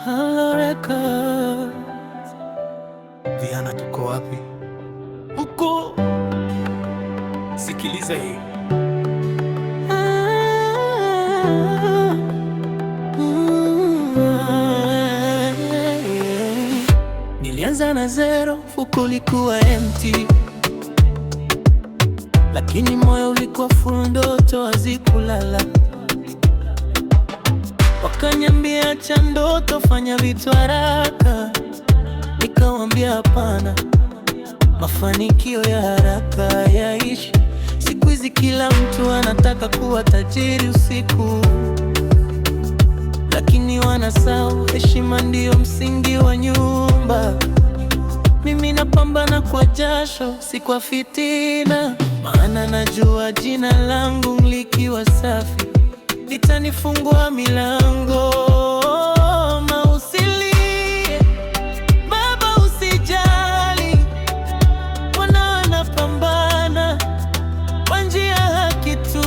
Halo Records. Diana, tuko wapi? Huko. Sikiliza hii. Nilianza na zero, fuko ulikuwa empty, lakini moyo ulikuwa full, ndoto hazikulala. Wakaniambia acha ndoto, fanya vitu haraka. Nikawambia hapana, mafanikio ya haraka yaishi. Siku hizi kila mtu anataka kuwa tajiri usiku, lakini wanasahau heshima ndiyo msingi wa nyumba. Mimi napambana kwa jasho, si kwa fitina, maana najua jina langu likiwa safi litanifungua milango. Usilie baba, usijali, wana wanapambana kwa njia haki tu.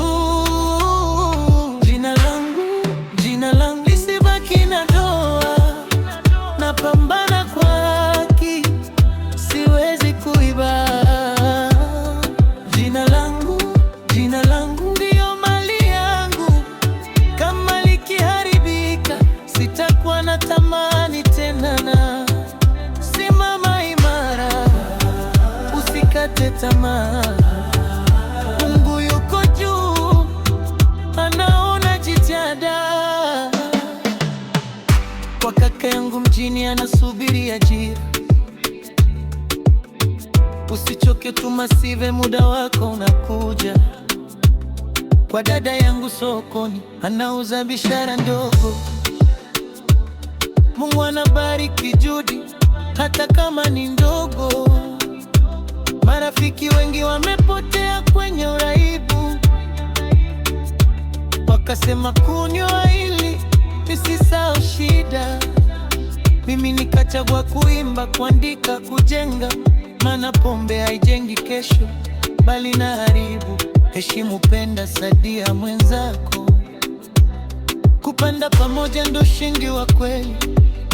Jina langu lisibaki na doa, napambana kwa haki, siwezi kuiba. Jina langu ndiyo mali yangu, kama likiharibika sitakuwa na tamani tena. Na simama imara, usikate tamaa. Mungu yuko juu, anaona jitihada. Kwa kaka yangu mjini anasubiri ajira, usichoke tuma CV, muda wako unakuja. Kwa dada yangu sokoni anauza bishara ndogo, Mungu anabariki juhudi hata kama ni ndogo. Marafiki wengi wamepotea kwenye uraibu, wakasema kunywa ili nisisahau shida. Mimi nikachagua kuimba, kuandika, kujenga, maana pombe haijengi kesho bali na haribu. Heshimu, penda, saidia mwenzako, kupanda pamoja ndo ushindi wa kweli.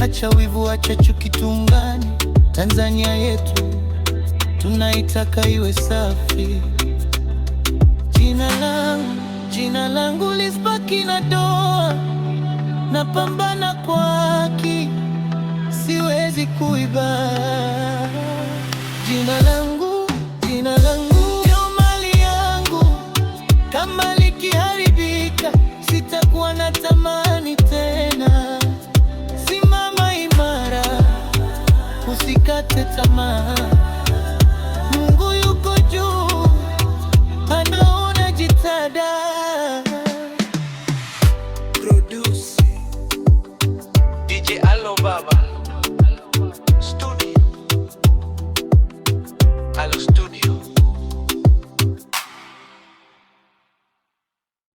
Acha wivu, acha chuki, tuungane. Tanzania yetu tunaitaka iwe safi. Jina langu lisibaki na doa, napambana kwa haki, siwezi kuiba. Jina langu ndio mali yangu, kama likiharibika sitakuwa na tamani tena. Simama imara, usikate tamaa. Mungu yuko juu, anaona jitihada. Produce DJ Allo Baba.